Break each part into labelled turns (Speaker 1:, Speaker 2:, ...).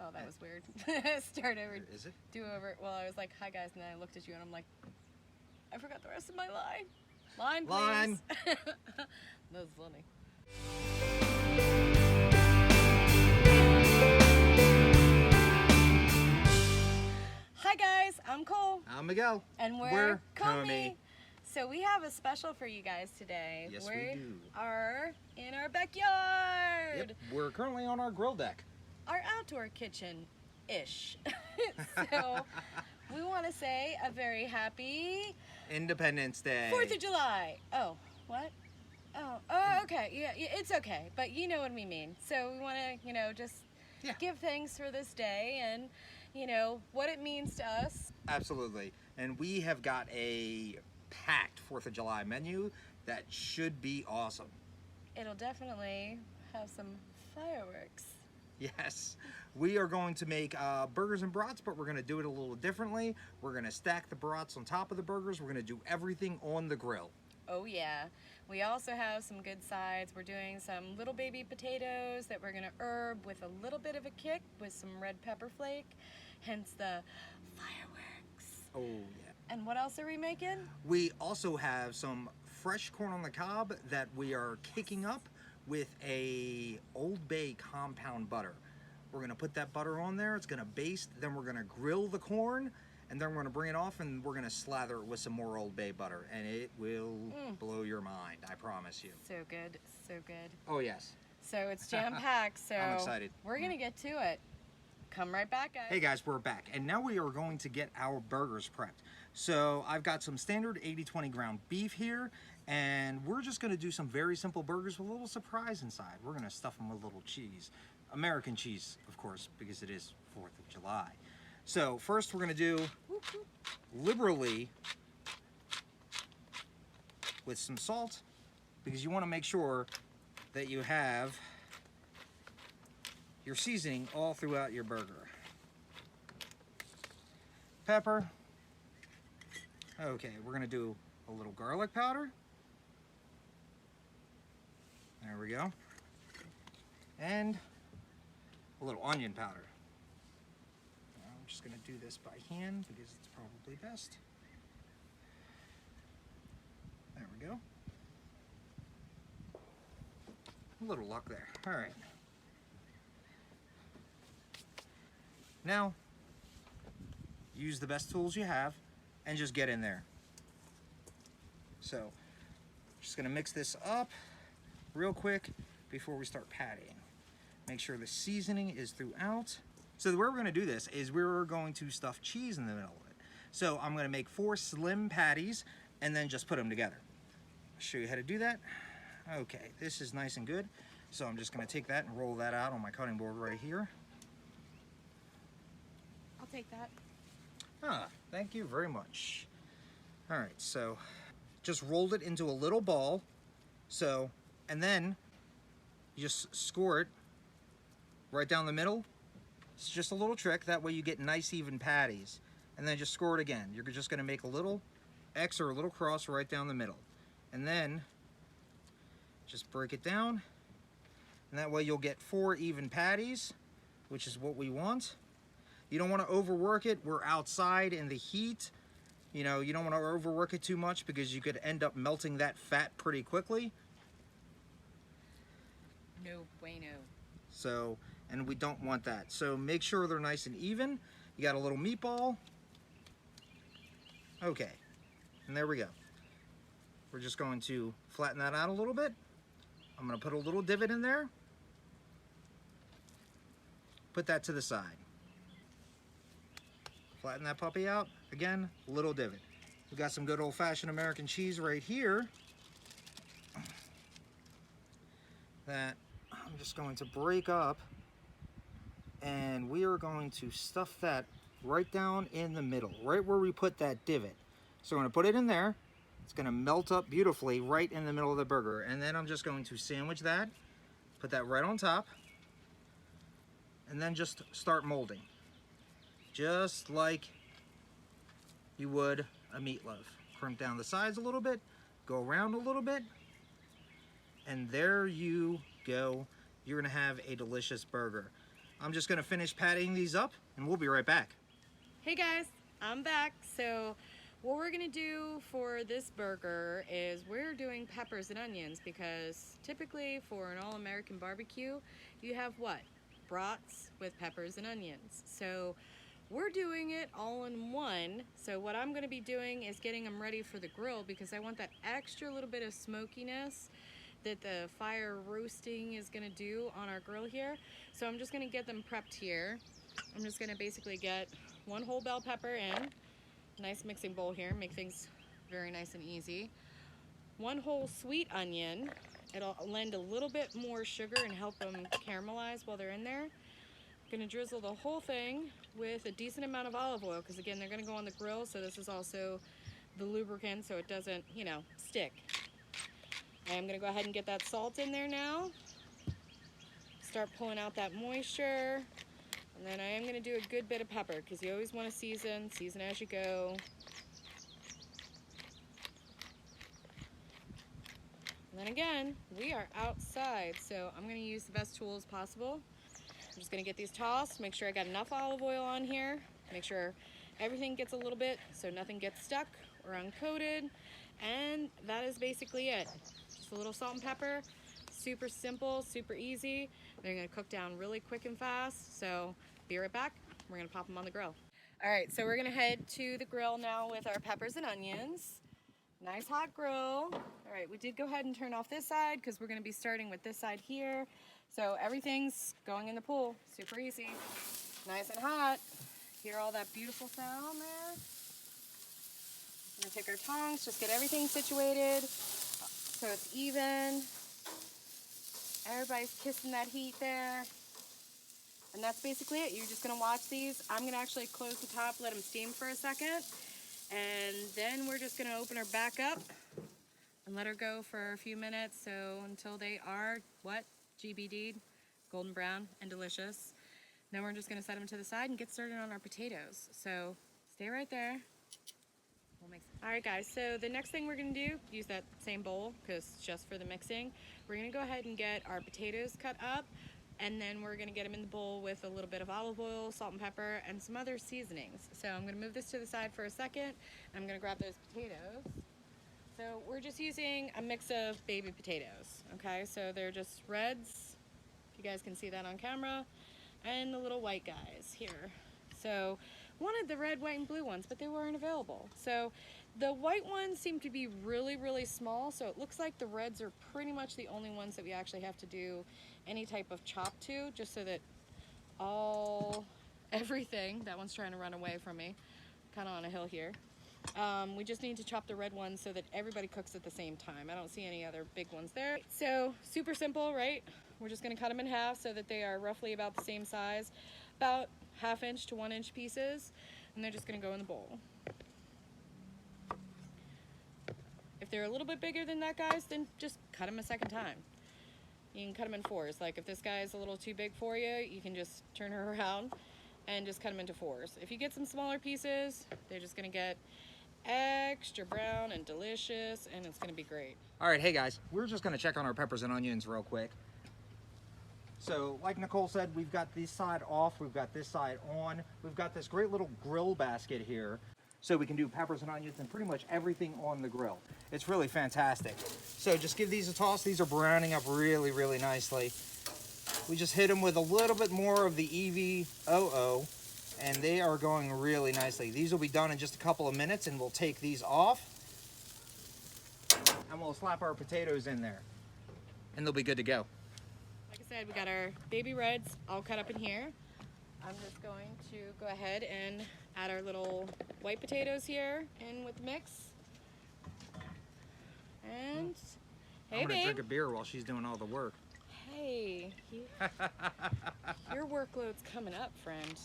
Speaker 1: Oh, that was weird. Start over.
Speaker 2: Is it?
Speaker 1: Do over. Well, I was like, hi guys, and then I looked at you and I'm like, I forgot the rest of my line. Line, please.
Speaker 2: Line.
Speaker 1: That was funny. Hi guys, I'm Cole.
Speaker 2: I'm Miguel.
Speaker 1: And we're
Speaker 2: CoMi.
Speaker 1: CoMi. So we have a special for you guys today.
Speaker 2: Yes, we do.
Speaker 1: Are in our backyard.
Speaker 2: Yep, we're currently on our grill deck.
Speaker 1: Our outdoor kitchen-ish. So we want to say a very happy
Speaker 2: Independence Day.
Speaker 1: 4th of July. Oh, what? Oh, okay. Yeah, it's okay. But you know what we mean. So we want to, just give thanks for this day and, what it means to us.
Speaker 2: Absolutely. And we have got a packed 4th of July menu that should be awesome.
Speaker 1: It'll definitely have some fireworks.
Speaker 2: Yes. We are going to make burgers and brats, but we're going to do it a little differently. We're going to stack the brats on top of the burgers. We're going to do everything on the grill.
Speaker 1: Oh yeah. We also have some good sides. We're doing some little baby potatoes that we're going to herb with a little bit of a kick with some red pepper flake, hence the fireworks.
Speaker 2: Oh yeah.
Speaker 1: And what else are we making?
Speaker 2: We also have some fresh corn on the cob that we are kicking up with a Old Bay compound butter. We're going to put that butter on there. It's going to baste. Then we're going to grill the corn. And then we're going to bring it off and we're going to slather it with some more Old Bay butter. And it will blow your mind, I promise you.
Speaker 1: So good, so good.
Speaker 2: Oh, yes.
Speaker 1: So it's jam-packed, so
Speaker 2: I'm excited.
Speaker 1: We're going to get to it. Come right back, guys.
Speaker 2: Hey, guys, we're back. And now we are going to get our burgers prepped. So I've got some standard 80-20 ground beef here. And we're just going to do some very simple burgers with a little surprise inside. We're going to stuff them with a little cheese. American cheese, of course, because it is 4th of July. So first we're going to do liberally with some salt, because you want to make sure that you have your seasoning all throughout your burger. Pepper. Okay, we're going to do a little garlic powder. There we go. And a little onion powder. I'm just going to do this by hand because it's probably best. There we go. A little luck there. All right. Now, use the best tools you have and just get in there. So, just going to mix this up real quick before we start pattying. Make sure the seasoning is throughout. So the way we're going to do this is we're going to stuff cheese in the middle of it. So I'm going to make 4 slim patties and then just put them together. I'll show you how to do that. Okay, this is nice and good. So I'm just going to take that and roll that out on my cutting board right here.
Speaker 1: I'll take that.
Speaker 2: Ah, thank you very much. All right, so just rolled it into a little ball. So, and then you just score it right down the middle. It's just a little trick. That way you get nice even patties. And then just score it again. You're just going to make a little X or a little cross right down the middle. And then just break it down. And that way you'll get 4 even patties, which is what we want. You don't want to overwork it. We're outside in the heat. You don't want to overwork it too much because you could end up melting that fat pretty quickly.
Speaker 1: No bueno.
Speaker 2: So, and we don't want that. So make sure they're nice and even. You got a little meatball. Okay, and there we go. We're just going to flatten that out a little bit. I'm going to put a little divot in there. Put that to the side. Flatten that puppy out. Again, little divot. We got some good old-fashioned American cheese right here that I'm just going to break up, and we are going to stuff that right down in the middle, right where we put that divot. So I'm going to put it in there. It's going to melt up beautifully right in the middle of the burger. And then I'm just going to sandwich that, put that right on top, and then just start molding. Just like you would a meatloaf. Crimp down the sides a little bit, go around a little bit, and there you go. You're gonna have a delicious burger. I'm just gonna finish pattying these up and we'll be right back.
Speaker 1: Hey guys, I'm back. So what we're gonna do for this burger is we're doing peppers and onions, because typically for an all-American barbecue, you have what? Brats with peppers and onions. So we're doing it all in one. So what I'm gonna be doing is getting them ready for the grill, because I want that extra little bit of smokiness that the fire roasting is gonna do on our grill here. So I'm just gonna get them prepped here. I'm just gonna basically get one whole bell pepper in, nice mixing bowl here, make things very nice and easy. One whole sweet onion, it'll lend a little bit more sugar and help them caramelize while they're in there. Gonna drizzle the whole thing with a decent amount of olive oil, because again, they're gonna go on the grill, so this is also the lubricant so it doesn't, you know, stick. I'm gonna go ahead and get that salt in there now. Start pulling out that moisture. And then I am gonna do a good bit of pepper, because you always wanna season as you go. And then again, we are outside, so I'm gonna use the best tools possible. I'm just gonna get these tossed, make sure I got enough olive oil on here, make sure everything gets a little bit so nothing gets stuck or uncoated. And that is basically it. Just a little salt and pepper, super simple, super easy. They're gonna cook down really quick and fast, so be right back. We're gonna pop them on the grill. All right, so we're gonna head to the grill now with our peppers and onions. Nice hot grill. All right, we did go ahead and turn off this side because we're gonna be starting with this side here. So everything's going in the pool, super easy. Nice and hot. Hear all that beautiful sound there? We're gonna take our tongs, just get everything situated so it's even. Everybody's kissing that heat there. And that's basically it. You're just gonna watch these. I'm gonna actually close the top, let them steam for a second. And then we're just gonna open her back up and let her go for a few minutes. So until they are, what? GBD'd, golden brown and delicious. Then we're just gonna set them to the side and get started on our potatoes. So stay right there. All right guys, so the next thing we're gonna do, use that same bowl because it's just for the mixing. We're gonna go ahead and get our potatoes cut up, and then we're gonna get them in the bowl with a little bit of olive oil, salt and pepper, and some other seasonings. So I'm gonna move this to the side for a second, and I'm gonna grab those potatoes. So we're just using a mix of baby potatoes, okay? So they're just reds, if you guys can see that on camera, and the little white guys here. So wanted the red, white, and blue ones, but they weren't available. So the white ones seem to be really, really small, so it looks like the reds are pretty much the only ones that we actually have to do any type of chop to, just so that everything, that one's trying to run away from me, kind of on a hill here. We just need to chop the red ones so that everybody cooks at the same time. I don't see any other big ones there. So super simple, right? We're just gonna cut them in half so that they are roughly about the same size, about 1/2 inch to 1 inch pieces, and they're just gonna go in the bowl. If they're a little bit bigger than that, guys, then just cut them a second time. You can cut them in 4s. Like if this guy is a little too big for you, you can just turn her around and just cut them into 4s. If you get some smaller pieces, they're just gonna get extra brown and delicious, and it's gonna be great.
Speaker 2: All right, hey guys, we're just gonna check on our peppers and onions real quick. So like Nicole said, we've got this side off, we've got this side on. We've got this great little grill basket here, so we can do peppers and onions and pretty much everything on the grill. It's really fantastic. So just give these a toss. These are browning up really, really nicely. We just hit them with a little bit more of the EVOO, and they are going really nicely. These will be done in just a couple of minutes, and we'll take these off, and we'll slap our potatoes in there, and they'll be good to go.
Speaker 1: Like I said, we got our baby reds all cut up in here. I'm just going to go ahead and add our little white potatoes here in with the mix. And hey,
Speaker 2: I'm gonna
Speaker 1: babe.
Speaker 2: drink a beer while she's doing all the work.
Speaker 1: Hey, your workload's coming up, friend.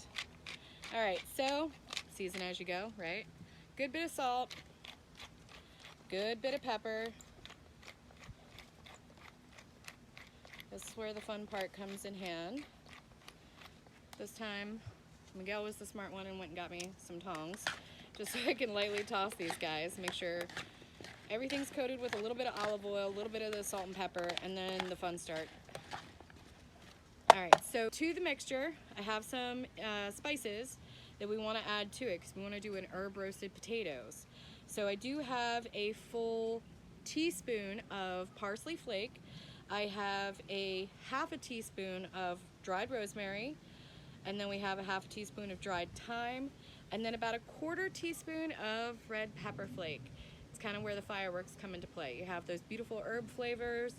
Speaker 1: All right, so season as you go, right? Good bit of salt, good bit of pepper. This is where the fun part comes in hand. This time, Miguel was the smart one and went and got me some tongs, just so I can lightly toss these guys. Make sure everything's coated with a little bit of olive oil, a little bit of the salt and pepper, and then the fun start. All All right, so to the mixture, I have some spices that we want to add to it because we want to do an herb roasted potatoes. So I do have a full teaspoon of parsley flake. I have a half a teaspoon of dried rosemary, and then we have a half a teaspoon of dried thyme, and then about a quarter teaspoon of red pepper flake. It's kind of where the fireworks come into play. You have those beautiful herb flavors,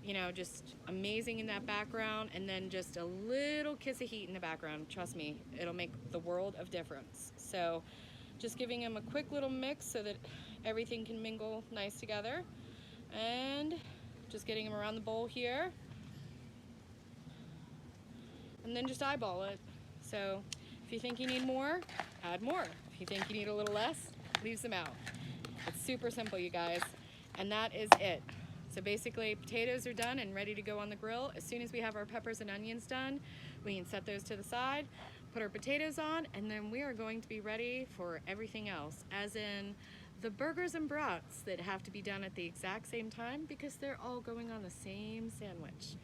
Speaker 1: you know, just amazing in that background, and then just a little kiss of heat in the background. Trust me, it'll make the world of difference. So just giving them a quick little mix so that everything can mingle nice together, and just getting them around the bowl here, and then just eyeball it. So if you think you need more, add more. If you think you need a little less, leave some out. It's super simple, you guys, and that is it. So basically, potatoes are done and ready to go on the grill. As soon as we have our peppers and onions done, we can set those to the side, put our potatoes on, and then we are going to be ready for everything else, as in the burgers and brats that have to be done at the exact same time because they're all going on the same sandwich.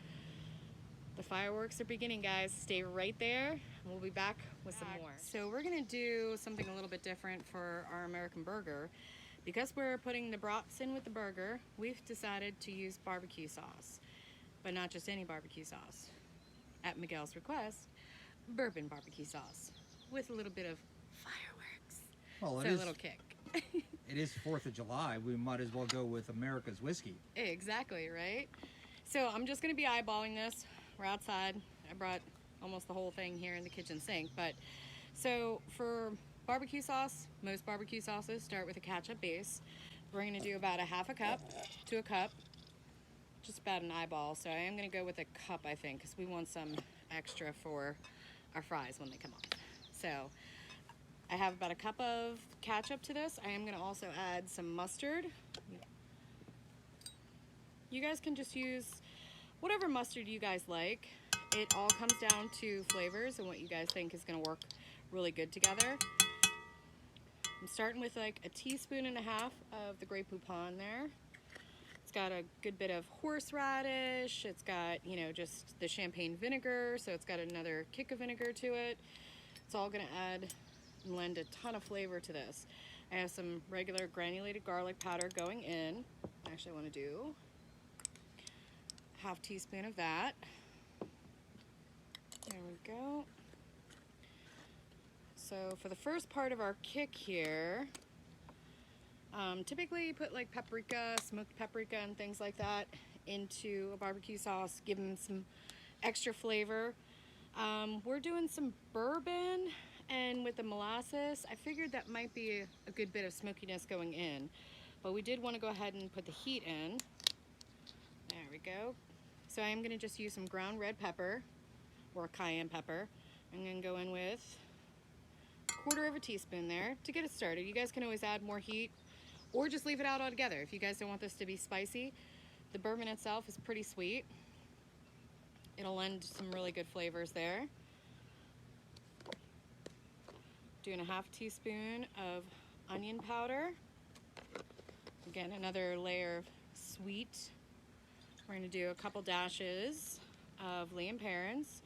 Speaker 1: The fireworks are beginning, guys. Stay right there, and we'll be back with some more. So we're gonna do something a little bit different for our American burger. Because we're putting the brats in with the burger, we've decided to use barbecue sauce, but not just any barbecue sauce. At Miguel's request, bourbon barbecue sauce with a little bit of fireworks.
Speaker 2: Well,
Speaker 1: so a little kick.
Speaker 2: It is 4th of July. We might as well go with America's whiskey.
Speaker 1: Exactly, right? So I'm just gonna be eyeballing this. We're outside. I brought almost the whole thing here in the kitchen sink, but so for barbecue sauce, most barbecue sauces start with a ketchup base. We're going to do about a half a cup to a cup, just about an eyeball. So I am going to go with a cup, I think, because we want some extra for our fries when they come on. So I have about a cup of ketchup to this. I am going to also add some mustard. You guys can just use whatever mustard you guys like. It all comes down to flavors and what you guys think is going to work really good together. I'm starting with like a teaspoon and a half of the Grey Poupon there. It's got a good bit of horseradish. It's got, you know, just the champagne vinegar, so it's got another kick of vinegar to it. It's all gonna add and lend a ton of flavor to this. I have some regular granulated garlic powder going in. Actually, I want to do half teaspoon of that. There we go. So for the first part of our kick here, typically you put like paprika, smoked paprika and things like that into a barbecue sauce, give them some extra flavor. We're doing some bourbon, and with the molasses, I figured that might be a good bit of smokiness going in, but we did want to go ahead and put the heat in. There we go. So I am going to just use some ground red pepper or cayenne pepper. I'm going to go in with quarter of a teaspoon there to get it started. You guys can always add more heat or just leave it out altogether if you guys don't want this to be spicy. The bourbon itself is pretty sweet. It'll lend some really good flavors there. Doing a half teaspoon of onion powder. Again, another layer of sweet. We're going to do a couple dashes of Lea and Perrins.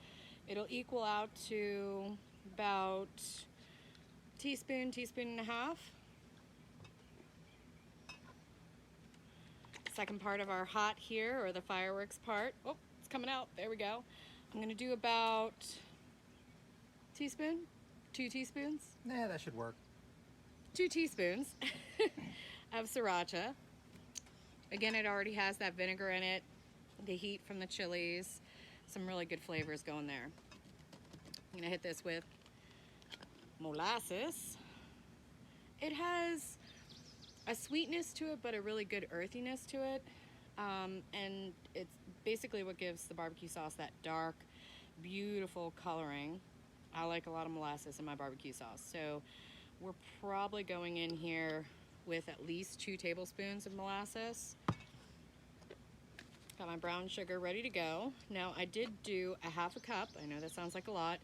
Speaker 1: It'll equal out to about teaspoon and a half. Second part of our hot here, or the fireworks part. Oh, it's coming out. There we go. I'm going to do about teaspoon, 2 teaspoons.
Speaker 2: Nah, that should work.
Speaker 1: 2 teaspoons of Sriracha. Again, it already has that vinegar in it, the heat from the chilies, some really good flavors going there. I'm going to hit this with Molasses. It has a sweetness to it, but a really good earthiness to it, and it's basically what gives the barbecue sauce that dark, beautiful coloring. I like a lot of molasses in my barbecue sauce, so we're probably going in here with at least 2 tablespoons of molasses. Got my brown sugar ready to go. Now I did do a half a cup, I know that sounds like a lot,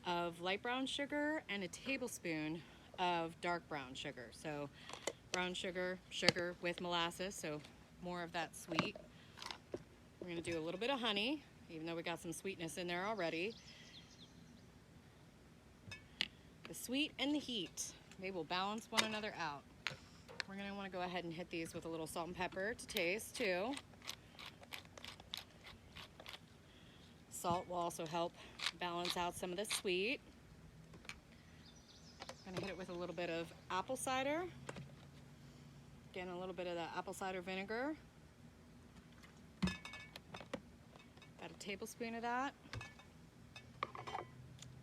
Speaker 1: of light brown sugar and a tablespoon of dark brown sugar. So brown sugar, sugar with molasses, so more of that sweet. We're gonna do a little bit of honey. even though we got some sweetness in there already. The sweet and the heat, they will balance one another out. We're gonna wanna go ahead and hit these with a little salt and pepper to taste too. Salt will also help balance out some of the sweet. I'm gonna hit it with a little bit of apple cider. Again, a little bit of the apple cider vinegar. About a tablespoon of that.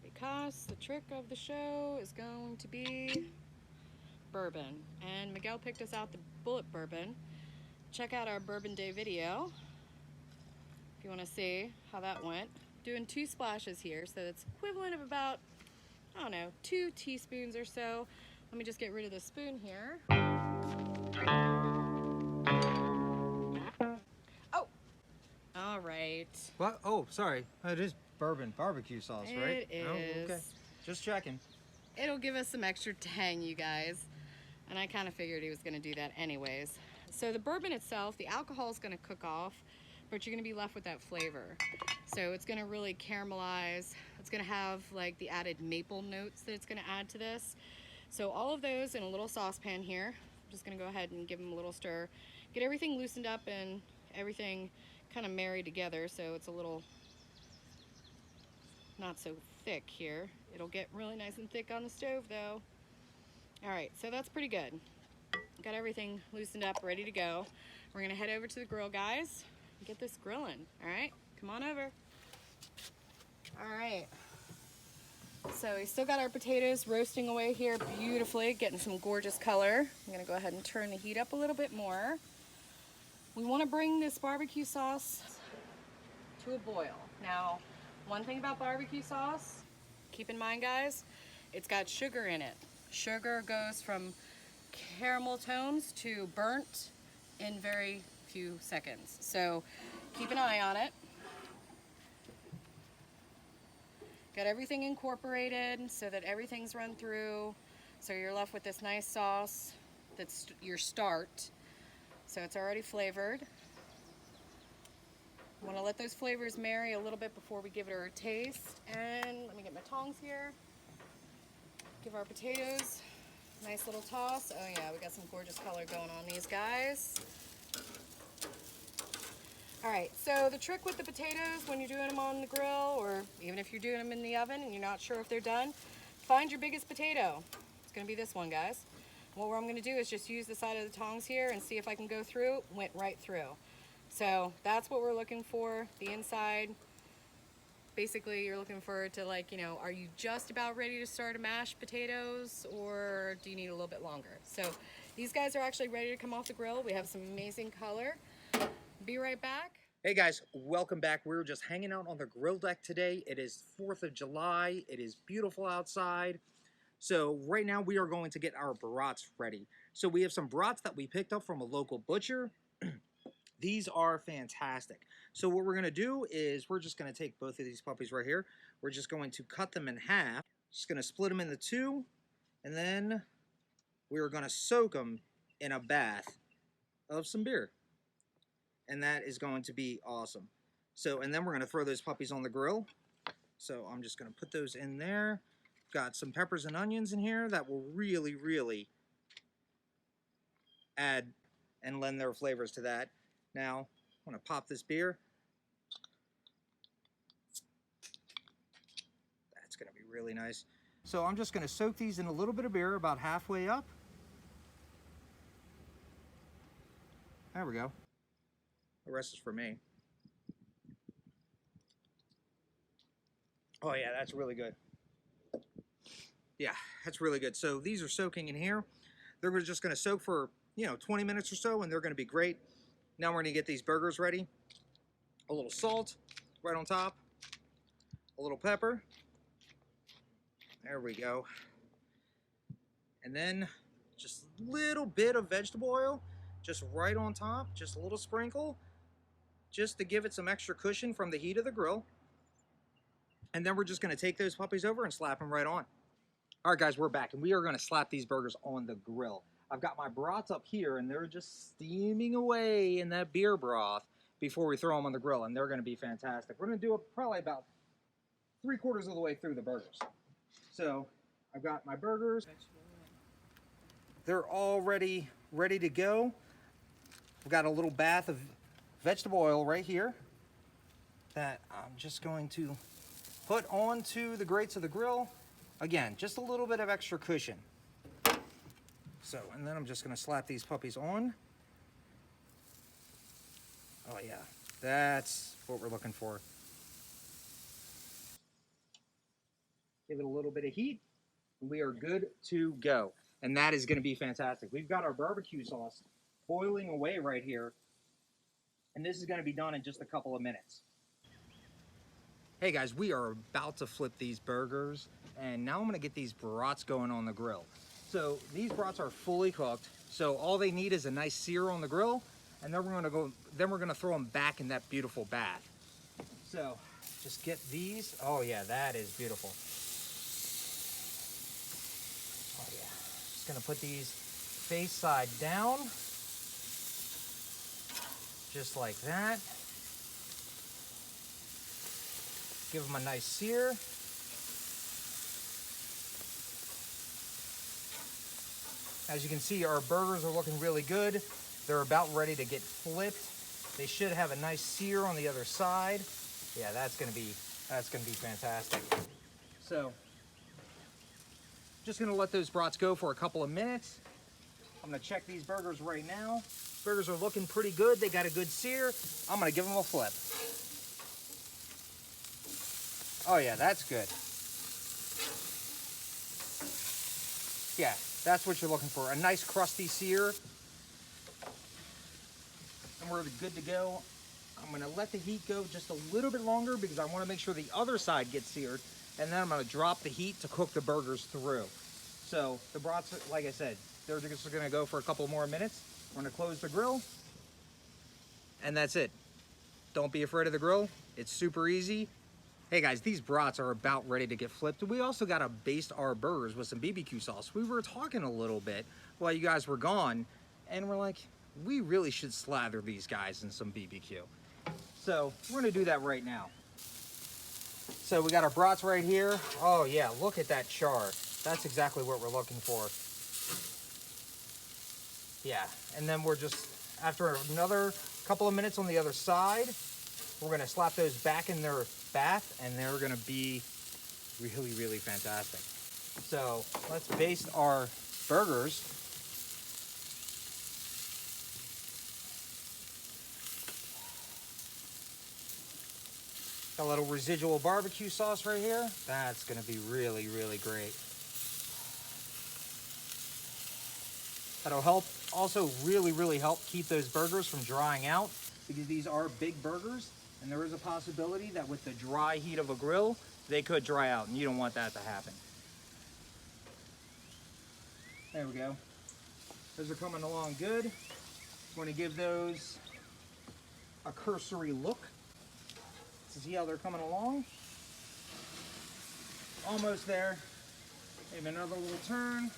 Speaker 1: Because the trick of the show is going to be bourbon. And Miguel picked us out the bullet bourbon. Check out our Bourbon Day video if you want to see how that went. Doing 2 splashes here, so it's equivalent of about, I don't know, 2 teaspoons or so. Let me just get rid of the spoon here. Oh, all right.
Speaker 2: What? Oh, sorry. It is bourbon barbecue sauce, right?
Speaker 1: It is.
Speaker 2: Oh, okay. Just checking.
Speaker 1: It'll give us some extra tang, you guys. And I kind of figured he was going to do that anyways. So the bourbon itself, the alcohol is going to cook off, but you're going to be left with that flavor. So it's going to really caramelize. It's going to have like the added maple notes that it's going to add to this. So all of those in a little saucepan here. I'm just going to go ahead and give them a little stir. Get everything loosened up and everything kind of married together so it's a little not so thick here. It'll get really nice and thick on the stove though. All right, so that's pretty good. Got everything loosened up, ready to go. We're gonna head over to the grill, guys, and get this grilling. All right, come on over. All right, so we still got our potatoes roasting away here beautifully, getting some gorgeous color. I'm gonna go ahead and turn the heat up a little bit more. We wanna bring this barbecue sauce to a boil. Now, one thing about barbecue sauce, keep in mind, guys, it's got sugar in it. Sugar goes from caramel tones to burnt in very few seconds. So keep an eye on it. Got everything incorporated so that everything's run through. So you're left with this nice sauce that's your start. So it's already flavored. Want to let those flavors marry a little bit before we give it a taste. And let me get my tongs here. Give our potatoes a nice little toss. Oh yeah, we got some gorgeous color going on these guys. All right, so the trick with the potatoes when you're doing them on the grill, or even if you're doing them in the oven and you're not sure if they're done, find your biggest potato. It's gonna be this one, guys. What I'm gonna do is just use the side of the tongs here and see if I can go through. Went right through. So that's what we're looking for, the inside. Basically, you're looking for it to, like, you know, are you just about ready to start to mash potatoes, or do you need a little bit longer? So these guys are actually ready to come off the grill. We have some amazing color. Be right back.
Speaker 2: Hey guys, welcome back. We're just hanging out on the grill deck today. It is 4th of July. It is beautiful outside. So right now we are going to get our brats ready. So we have some brats that we picked up from a local butcher. These are fantastic. So what we're going to do is we're just going to take both of these puppies right here. We're just going to cut them in half. Just going to split them into 2. And then we're going to soak them in a bath of some beer. And that is going to be awesome. So, and then we're going to throw those puppies on the grill. So I'm just going to put those in there. Got some peppers and onions in here that will really, really add and lend their flavors to that. Now, I'm going to pop this beer. That's going to be really nice. So I'm just going to soak these in a little bit of beer about halfway up. There we go. The rest is for me. Oh yeah, that's really good. Yeah, that's really good. So these are soaking in here. They're just going to soak for, 20 minutes or so, and they're going to be great. Now we're going to get these burgers ready. A little salt right on top. A little pepper. There we go. And then just a little bit of vegetable oil, just right on top, just a little sprinkle, just to give it some extra cushion from the heat of the grill. And then we're just going to take those puppies over and slap them right on. All right, guys, we're back, and we are going to slap these burgers on the grill. I've got my brats up here, and they're just steaming away in that beer broth. before we throw them on the grill, and they're going to be fantastic. We're going to do it probably about 3/4 of the way through the burgers. So I've got my burgers. They're all ready to go. We've got a little bath of vegetable oil right here that I'm just going to put onto the grates of the grill. Again, just a little bit of extra cushion. So, and then I'm just going to slap these puppies on. Oh yeah, that's what we're looking for. Give it a little bit of heat, and we are good to go. And that is going to be fantastic. We've got our barbecue sauce boiling away right here, and this is going to be done in just a couple of minutes. Hey guys, we are about to flip these burgers, and now I'm going to get these brats going on the grill. So these brats are fully cooked, so all they need is a nice sear on the grill, and then we're going to throw them back in that beautiful bath. So just get these. Oh yeah, that is beautiful. Oh yeah, just going to put these face side down, just like that. Give them a nice sear. As you can see, our burgers are looking really good. They're about ready to get flipped. They should have a nice sear on the other side. Yeah, that's gonna be fantastic. So, just gonna let those brats go for a couple of minutes. I'm gonna check these burgers right now. Burgers are looking pretty good. They got a good sear. I'm gonna give them a flip. Oh yeah, that's good. Yeah, that's what you're looking for. A nice crusty sear. And we're good to go. I'm gonna let the heat go just a little bit longer because I wanna make sure the other side gets seared. And then I'm gonna drop the heat to cook the burgers through. So the brats, like I said, they're just gonna go for a couple more minutes. We're gonna close the grill. And that's it. Don't be afraid of the grill. It's super easy. Hey guys, these brats are about ready to get flipped. We also gotta baste our burgers with some BBQ sauce. We were talking a little bit while you guys were gone, and we're like, we really should slather these guys in some BBQ. So we're gonna do that right now. So we got our brats right here. Oh yeah, look at that char. That's exactly what we're looking for. Yeah, and then we're just, after another couple of minutes on the other side, we're gonna slap those back in their bath, and they're gonna be really, really fantastic. So let's baste our burgers. Got a little residual barbecue sauce right here. That's gonna be really, really great. That'll help, also really, really help keep those burgers from drying out, because these are big burgers. And there is a possibility that with the dry heat of a grill, they could dry out, and you don't want that to happen. There we go. Those are coming along good. We're going to give those a cursory look to see how they're coming along. Almost there. Maybe another little turn.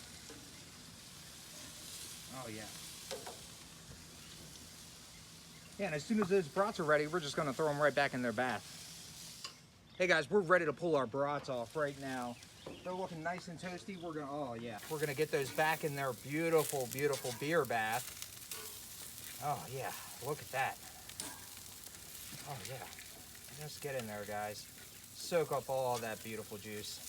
Speaker 2: Oh yeah. Yeah, and as soon as those brats are ready, we're just gonna throw them right back in their bath. Hey guys, we're ready to pull our brats off right now. They're looking nice and toasty. Oh yeah. We're gonna get those back in their beautiful, beautiful beer bath. Oh yeah, look at that. Oh yeah, just get in there, guys. Soak up all that beautiful juice.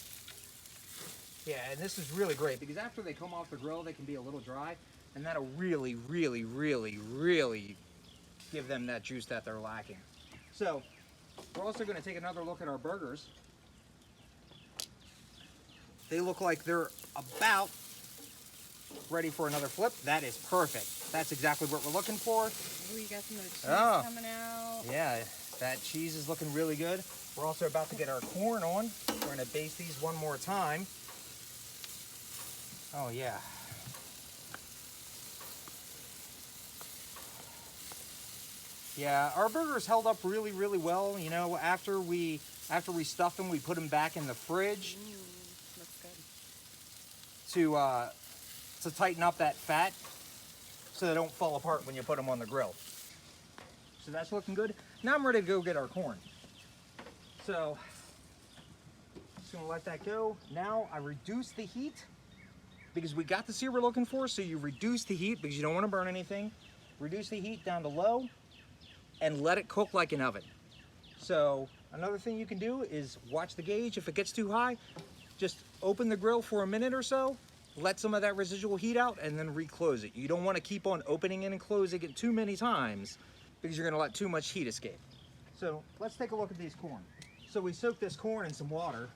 Speaker 2: Yeah, and this is really great because after they come off the grill, they can be a little dry, and that'll really, really, really, really give them that juice that they're lacking. So we're also going to take another look at our burgers. They look like they're about ready for another flip. That is perfect. That's exactly what we're looking for.
Speaker 1: Ooh, you got some of the cheese coming out.
Speaker 2: Yeah, that cheese is looking really good. We're also about to get our corn on. We're going to baste these one more time. Oh yeah. Yeah, our burgers held up really, really well. You know, after we stuffed them, we put them back in the fridge.
Speaker 1: Looks good.
Speaker 2: To tighten up that fat so they don't fall apart when you put them on the grill. so that's looking good. Now I'm ready to go get our corn. So, just gonna let that go. Now I reduce the heat because we got the sear we're looking for, so you reduce the heat because you don't want to burn anything. Reduce the heat down to low and let it cook like an oven. So another thing you can do is watch the gauge. If it gets too high, just open the grill for a minute or so, let some of that residual heat out, and then reclose it. You don't want to keep on opening it and closing it too many times because you're going to let too much heat escape. So let's take a look at these corn. So we soaked this corn in some water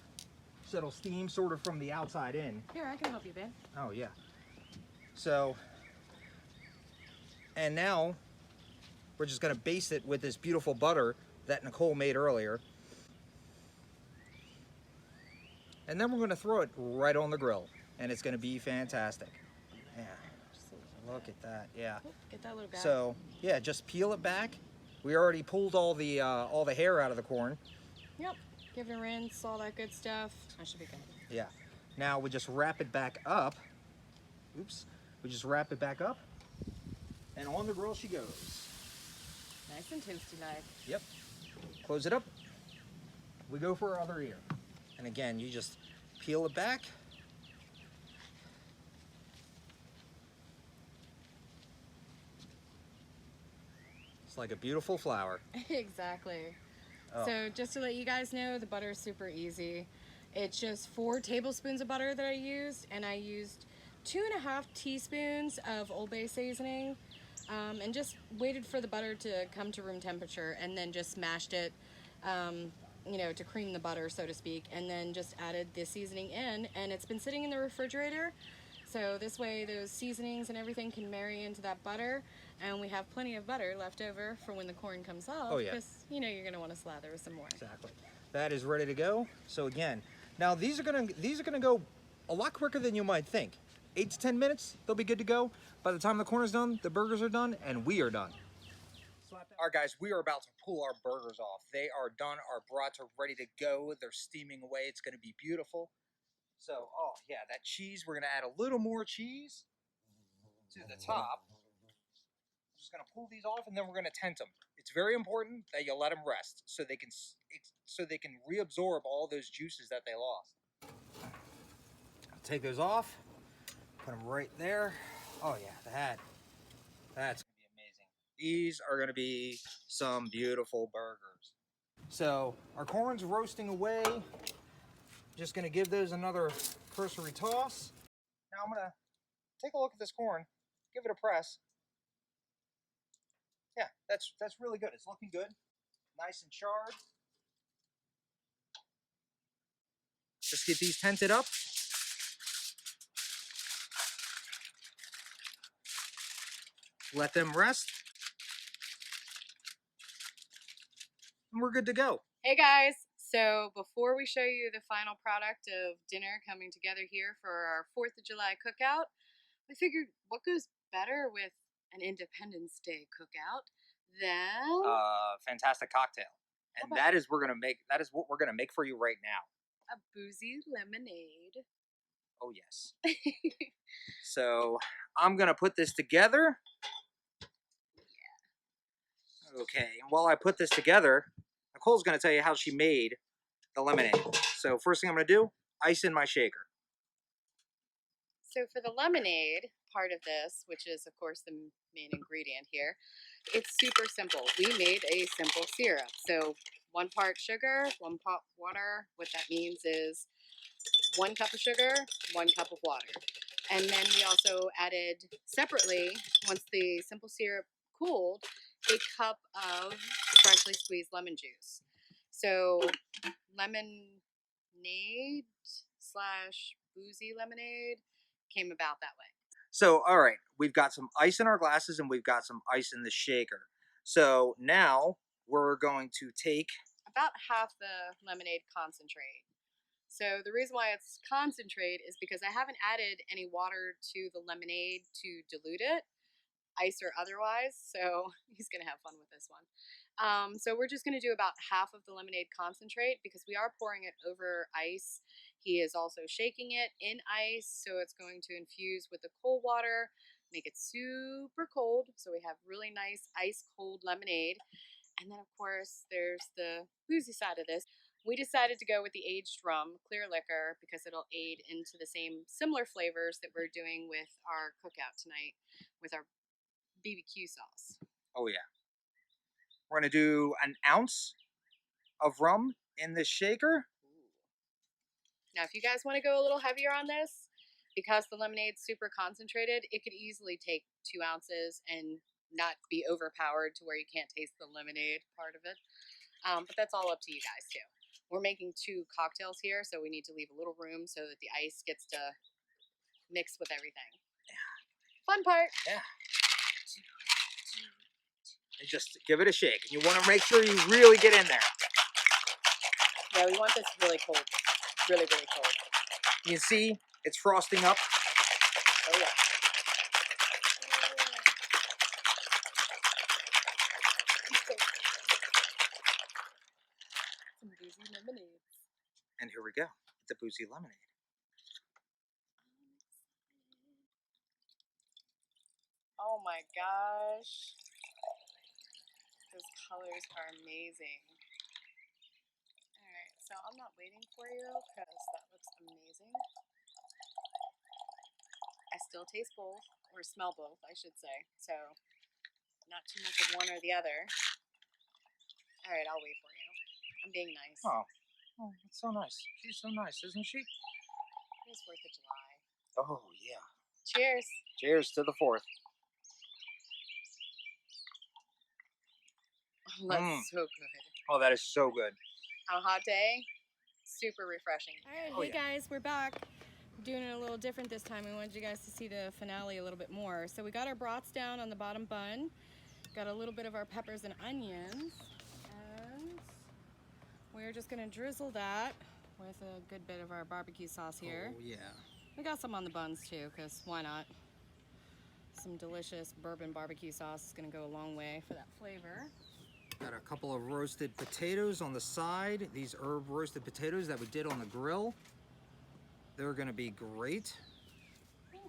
Speaker 2: so it'll steam sort of from the outside in.
Speaker 1: Here, I can help you, babe.
Speaker 2: Oh yeah. So, and now we're just going to baste it with this beautiful butter that Nicole made earlier. And then we're going to throw it right on the grill, and it's going to be fantastic. Yeah, look at that. Yeah.
Speaker 1: Get that little guy.
Speaker 2: So yeah, just peel it back. We already pulled all the hair out of the corn.
Speaker 1: Yep. Give it a rinse, all that good stuff. That should be good.
Speaker 2: Yeah. Now we just wrap it back up. Oops. We just wrap it back up, and on the grill she goes.
Speaker 1: Nice and toasty like.
Speaker 2: Yep. Close it up. We go for our other ear. And again, you just peel it back. It's like a beautiful flower.
Speaker 1: Exactly.
Speaker 2: Oh.
Speaker 1: So just to let you guys know, the butter is super easy. It's just 4 tablespoons of butter that I used, and I used 2.5 teaspoons of Old Bay seasoning, and just waited for the butter to come to room temperature, and then just smashed it, you know, to cream the butter, so to speak, and then just added the seasoning in, and it's been sitting in the refrigerator. So this way those seasonings and everything can marry into that butter, and we have plenty of butter left over for when the corn comes off.
Speaker 2: Oh, yeah.
Speaker 1: Because, you know, you're going to want to slather with some more.
Speaker 2: Exactly. That is ready to go. So again, now these are gonna go a lot quicker than you might think. 8 to 10 minutes, they'll be good to go. By the time the corn is done, the burgers are done, and we are done. All right, guys, we are about to pull our burgers off. They are done. Our brats are ready to go. They're steaming away. It's going to be beautiful. So, oh, yeah, that cheese, we're going to add a little more cheese to the top. I'm just going to pull these off, and then we're going to tent them. It's very important that you let them rest so they can reabsorb all those juices that they lost. I'll take those off, put them right there. Oh, yeah, that's these are going to be some beautiful burgers. So our corn's roasting away. Just going to give those another cursory toss. Now I'm going to take a look at this corn, give it a press. Yeah, that's really good. It's looking good. Nice and charred. Just get these tented up. Let them rest. And we're good to go.
Speaker 1: Hey guys, so before we show you the final product of dinner coming together here for our 4th of July cookout, I figured what goes better with an Independence Day cookout than
Speaker 2: Fantastic cocktail. And that is what we're gonna make for you right now.
Speaker 1: a boozy lemonade.
Speaker 2: Oh yes. So I'm gonna put this together. Okay, and while I put this together, Nicole's going to tell you how she made the lemonade. So first thing I'm going to do, ice in my shaker.
Speaker 1: So for the lemonade part of this, which is of course the main ingredient here, it's super simple. We made a simple syrup. So 1 part sugar, 1 pot water. What that means is 1 cup of sugar, 1 cup of water. And then we also added separately, once the simple syrup cooled, a cup of freshly squeezed lemon juice. So lemonade / boozy lemonade came about that way.
Speaker 2: So, all right, we've got some ice in our glasses and we've got some ice in the shaker. So now we're going to take
Speaker 1: about half the lemonade concentrate. So the reason why it's concentrate is because I haven't added any water to the lemonade to dilute it, ice or otherwise, so he's gonna have fun with this one. So we're just gonna do about half of the lemonade concentrate because we are pouring it over ice. He is also shaking it in ice, so it's going to infuse with the cold water, make it super cold. So we have really nice ice cold lemonade. And then of course there's the boozy side of this. We decided to go with the aged rum, clear liquor, because it'll aid into the same similar flavors that we're doing with our cookout tonight with our BBQ sauce.
Speaker 2: Oh yeah. We're gonna do an ounce of rum in this shaker.
Speaker 1: Now, if you guys want to go a little heavier on this, because the lemonade's super concentrated, it could easily take 2 ounces and not be overpowered to where you can't taste the lemonade part of it. But that's all up to you guys too. We're making 2 cocktails here, so we need to leave a little room so that the ice gets to mix with everything. Fun part.
Speaker 2: Yeah. And just give it a shake. And you want to make sure you really get in there.
Speaker 1: Yeah, we want this really cold. Really, really cold.
Speaker 2: You can see it's frosting up.
Speaker 1: Oh yeah. Some boozy lemonades.
Speaker 2: And here we go. The boozy lemonade.
Speaker 1: Oh my gosh. Those colors are amazing. Alright, so I'm not waiting for you because that looks amazing. I still taste both, or smell both, I should say. So, not too much of one or the other. Alright, I'll wait for you. I'm being nice.
Speaker 2: Oh, that's so nice. She's so nice, isn't she?
Speaker 1: It's 4th of July.
Speaker 2: Oh, yeah.
Speaker 1: Cheers.
Speaker 2: Cheers to the 4th.
Speaker 1: Oh, that's so good.
Speaker 2: Oh, that is so good.
Speaker 1: On a hot day, super refreshing. Alright,
Speaker 2: Oh,
Speaker 1: hey
Speaker 2: yeah.
Speaker 1: guys, we're back. Doing it a little different this time. We wanted you guys to see the finale a little bit more. So we got our brats down on the bottom bun. Got a little bit of our peppers and onions. And we're just gonna drizzle that with a good bit of our barbecue sauce here.
Speaker 2: Oh, yeah.
Speaker 1: We got some on the buns too, because why not? Some delicious bourbon barbecue sauce is gonna go a long way for that flavor.
Speaker 2: Got a couple of roasted potatoes on the side. These herb roasted potatoes that we did on the grill. They're gonna be great. There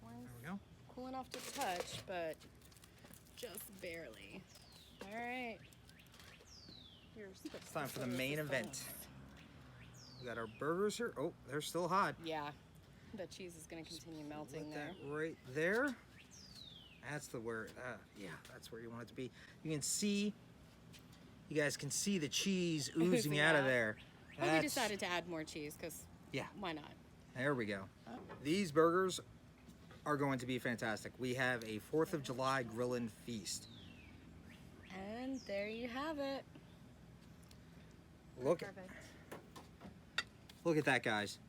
Speaker 2: we go.
Speaker 1: Cool enough to touch, but just barely. All right.
Speaker 2: It's time for the main event. We got our burgers here. Oh, they're still hot.
Speaker 1: Yeah, the cheese is gonna continue melting
Speaker 2: Put
Speaker 1: there.
Speaker 2: that right there. That's the where, yeah, that's where you want it to be. You can see, you guys can see the cheese oozing out of there.
Speaker 1: Well, we decided to add more cheese because,
Speaker 2: yeah,
Speaker 1: why not?
Speaker 2: There we go. These burgers are going to be fantastic. We have a 4th of July grillin' feast.
Speaker 1: And there you have it.
Speaker 2: Look at that, guys.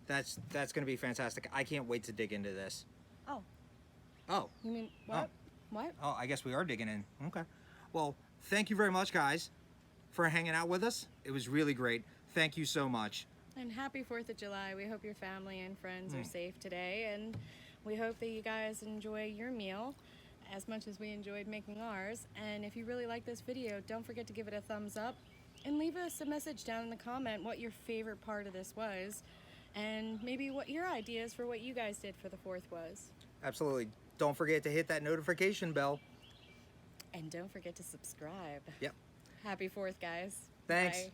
Speaker 2: That's going to be fantastic. I can't wait to dig into this.
Speaker 1: Oh.
Speaker 2: Oh.
Speaker 1: You mean what?
Speaker 2: Oh.
Speaker 1: What?
Speaker 2: Oh, I guess we are digging in. Okay. Well, thank you very much, guys, for hanging out with us. It was really great. Thank you so much.
Speaker 1: And happy 4th of July. We hope your family and friends are safe today, and we hope that you guys enjoy your meal as much as we enjoyed making ours. And if you really like this video, don't forget to give it a thumbs up and leave us a message down in the comment what your favorite part of this was, and maybe what your ideas for what you guys did for the 4th was.
Speaker 2: Absolutely. Don't forget to hit that notification bell.
Speaker 1: And don't forget to subscribe.
Speaker 2: Yep.
Speaker 1: Happy 4th, guys.
Speaker 2: Thanks.
Speaker 1: Bye.